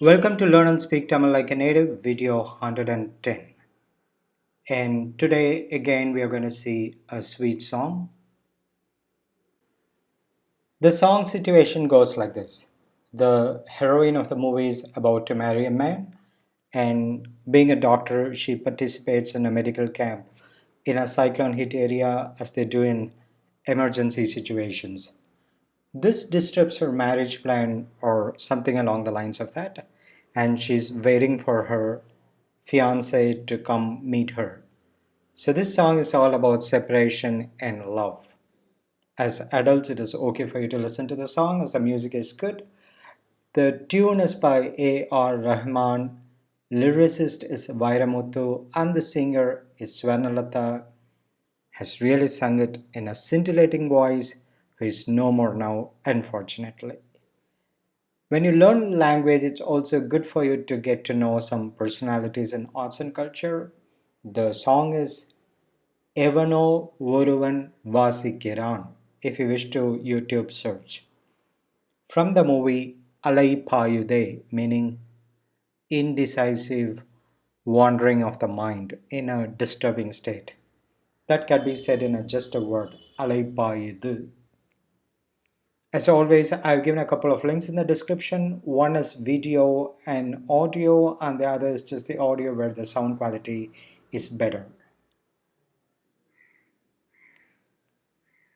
Welcome to Learn and Speak Tamil Like a Native, video 110. And today, again, we are going to see a sweet song. The song situation goes like this: the heroine of the movie is about to marry a man, and being a doctor, she participates in a medical camp in a cyclone hit area as they do in emergency situations. This disturbs her marriage plan or something along the lines of that, and she's waiting for her fiance to come meet her. So, this song is all about separation and love. As adults, it is okay for you to listen to the song as the music is good. The tune is by A.R. Rahman, lyricist is Vairamuthu, and the singer is Swarnalatha. Has really sung it in a scintillating voice, who is no more now, unfortunately. When you learn language, it's also good for you to get to know some personalities in arts and culture. The song is Evano Oruvan Vasikiran, if you wish to YouTube search. From the movie Alai Payude, meaning indecisive wandering of the mind in a disturbing state. That can be said in just a word, Alai Payude. As always, I've given a couple of links in the description. One is video and audio, and the other is just the audio where the sound quality is better.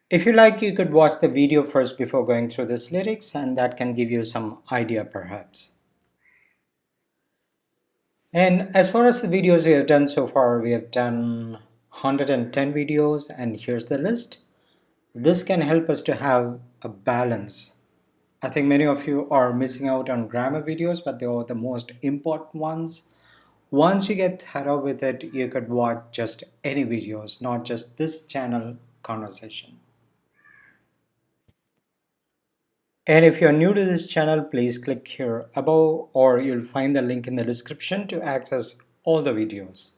If you like, you could watch the video first before going through these lyrics, and that can give you some idea perhaps. And as far as the videos we have done so far, we have done 110 videos, and here's the list. This can help us to have a balance. I think many of you are missing out on grammar videos, but they are the most important ones. Once you get thorough with it, you could watch just any videos, not just this channel conversation. And if you're new to this channel, please click here above or you'll find the link in the description to access all the videos.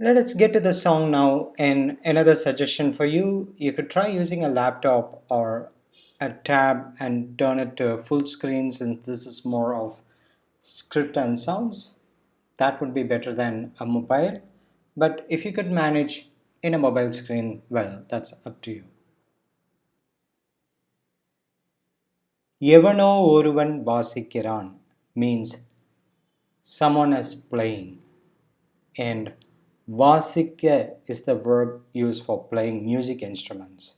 Let us get to the song now, and another suggestion for you, you could try using a laptop or a tab and turn it to full screen, since this is more of script and sounds. That would be better than a mobile, but if you could manage in a mobile screen, well, that's up to you. Evano oruvan vasikiran means someone is playing, and vasikya is the verb used for playing music instruments.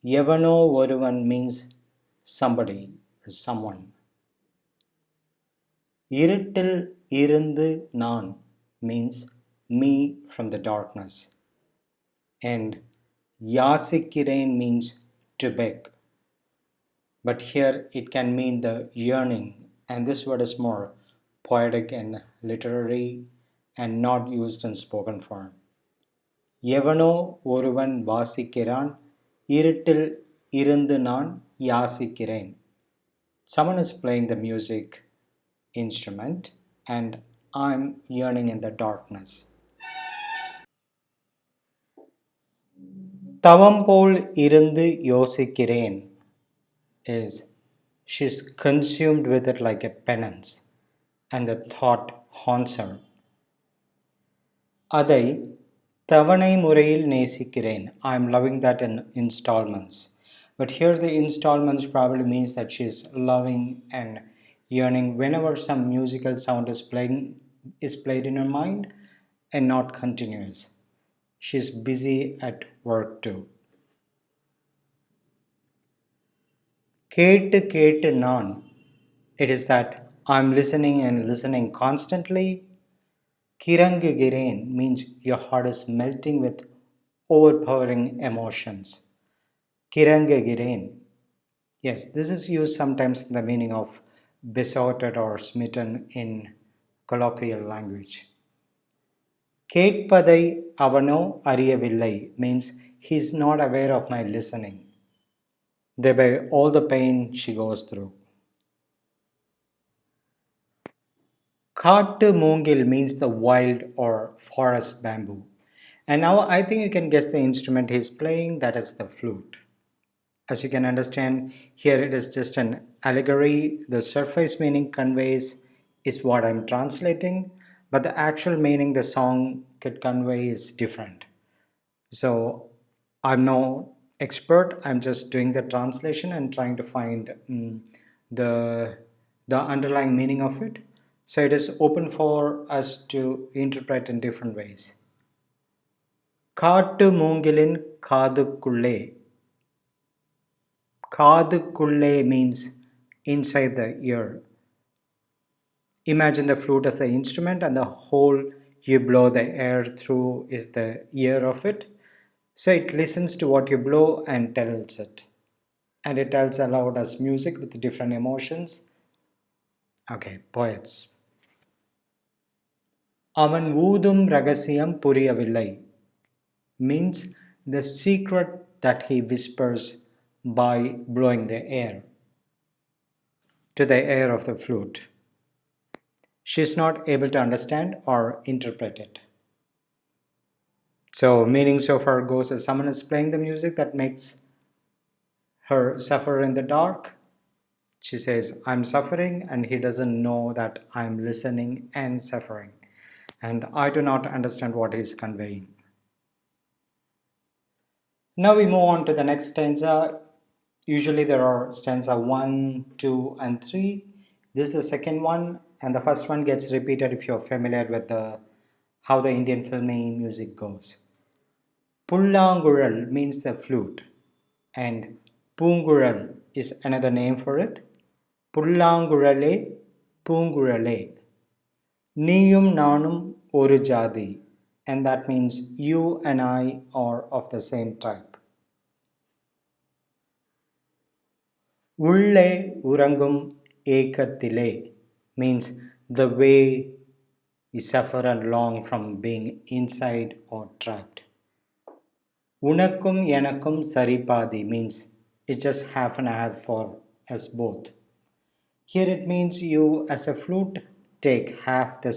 Evano oruvan means somebody or someone. Irrittil irundu naan means me from the darkness, and yasikirain means to beg. But here it can mean the yearning, and this word is more poetic and literary and not used in spoken form. எவனோ ஒருவன் வாசிக்கிறான் இருட்டில் இருந்து நான் யாசிக்கிறேன். Someone is playing the music instrument and I'm yearning in the darkness. தவம் போல் இருந்து யோசிக்கிறேன் is she's consumed with it like a penance, and the thought haunts her. அதை தவணை முறையில் நேசிக்கிறேன். I'm loving that in installments. But here the installments probably means that she's loving and yearning whenever some musical sound is played in her mind and not continuous. She's busy at work too. கேட்டு கேட்டு நான், it is that I'm listening and listening constantly. Kirangigiren means your heart is melting with overpowering emotions. Kirangigiren. Yes, this is used sometimes in the meaning of besotted or smitten in colloquial language. Ketpadai avano ariyavillai means he's not aware of my listening, thereby all the pain she goes through. Kattu Moongil means the wild or forest bamboo. And now I think you can guess the instrument he's playing, that is the flute. As you can understand, here it is just an allegory. The surface meaning conveys is what I'm translating, but the actual meaning the song could convey is different. So I'm no expert. I'm just doing the translation and trying to find the the underlying meaning of it. So it is open for us to interpret in different ways. காட்டு மூங்கிலின் காதுக்குள்ளே. Kadukulle means inside the ear. Imagine the flute as the instrument and the hole you blow the air through is the ear of it. So it listens to what you blow and tells it. And it tells aloud as music with different emotions. Okay, poets. அவன் ஊதும் ரகசியம் புரியவில்லை means the secret that he whispers by blowing the air to the air of the flute. She is not able to understand or interpret it. So, meaning so far goes as someone is playing the music that makes her suffer in the dark. She says, I'm suffering, and he doesn't know that I'm listening and suffering. And I do not understand what he's conveying. Now we move on to the next stanza. Usually there are stanza 1, 2, and 3. This is the second one, and the first one gets repeated if you're familiar with how the Indian filmy music goes. Pullangural means the flute, and Pungural is another name for it. Pullangurale, Pungurale. Niyum nanum oru jadi, and that means you and I are of the same type. Ulle urangum ekatile means the way we suffer and long from being inside or trapped. Unakkum yanakkum saripadi means it's just half and half for us both. Here it means you as a flute take half the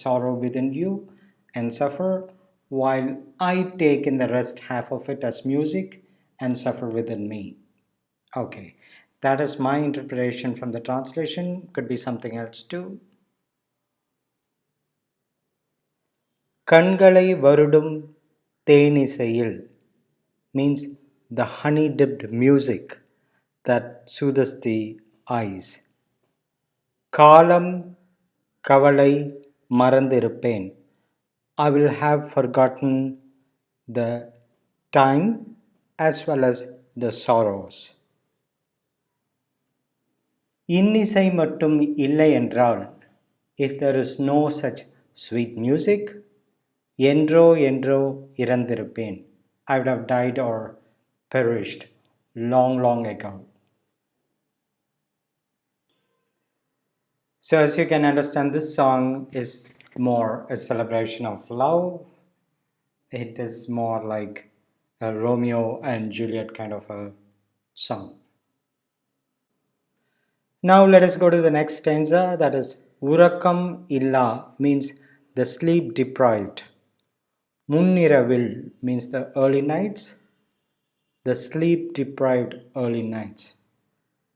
sorrow within you and suffer, while I take in the rest half of it as music and suffer within me. Okay, that is my interpretation from the translation. Could be something else too. கண்களை வருடும் தேனிசையில் means the honey dipped music that soothes the eyes. காலம் கவலை மறந்திருப்பேன். I will have forgotten the time as well as the sorrows. இன்னிசை மட்டும் இல்லை என்றால், if there is no such sweet music, என்றோ என்றோ இறந்திருப்பேன். I would have died or perished long, long ago. So as you can understand, this song is more a celebration of love. It is more like a Romeo and Juliet kind of a song. Now let us go to the next stanza, that is Urakkam illa means the sleep deprived. Munniravil means the early nights, the sleep deprived early nights.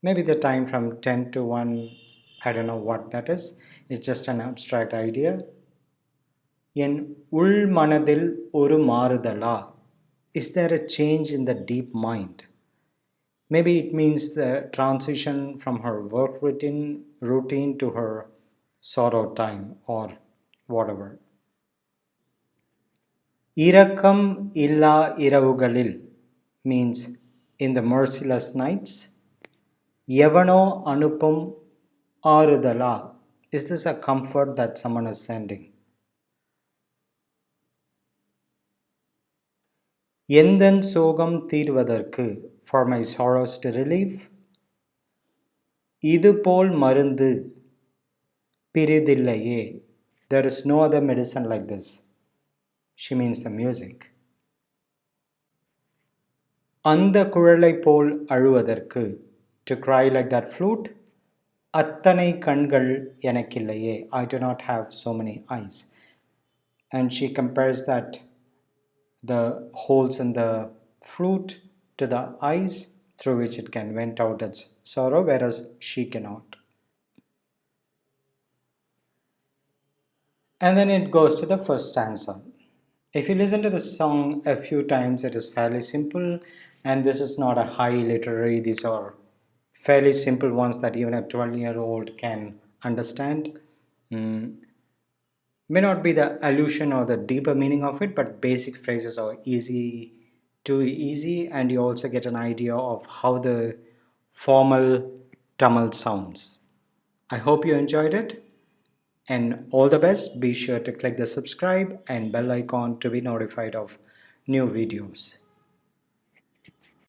Maybe the time from 10 to 1, I don't know what that is. It's just an abstract idea. என் உள் மனதில் ஒரு மாறுதலா. Is there a change in the deep mind? Maybe it means the transition from her work routine to her sorrow time or whatever. இரக்கம் இல்லா இரவுகளில் means in the merciless nights. எவனோ அனுப்பும் ஆறுதலா. Is this a comfort that someone is sending? எந்தன் சோகம் தீர்வதற்கு, for my sorrows to relieve. இதுபோல் மருந்து பிரிதில்லையே, there is no other medicine like this. She means the music. அந்த குழலை போல் அழுவதற்கு, to cry like that flute. அத்தனை கண்கள் எனக்கில்லையே, I do not have so many eyes. And she compares that the holes in the flute to the eyes. through which it can vent out its sorrow, whereas she cannot. And then it goes to the first stanza. If you listen to the song a few times, it is fairly simple, and this is not a high literary, these are fairly simple ones that even a 12-year-old can understand. Mm, may not be the allusion or the deeper meaning of it, but basic phrases are easy too easy, and you also get an idea of how the formal Tamil sounds. I hope you enjoyed it, and all the best. Be sure to click the subscribe and bell icon to be notified of new videos.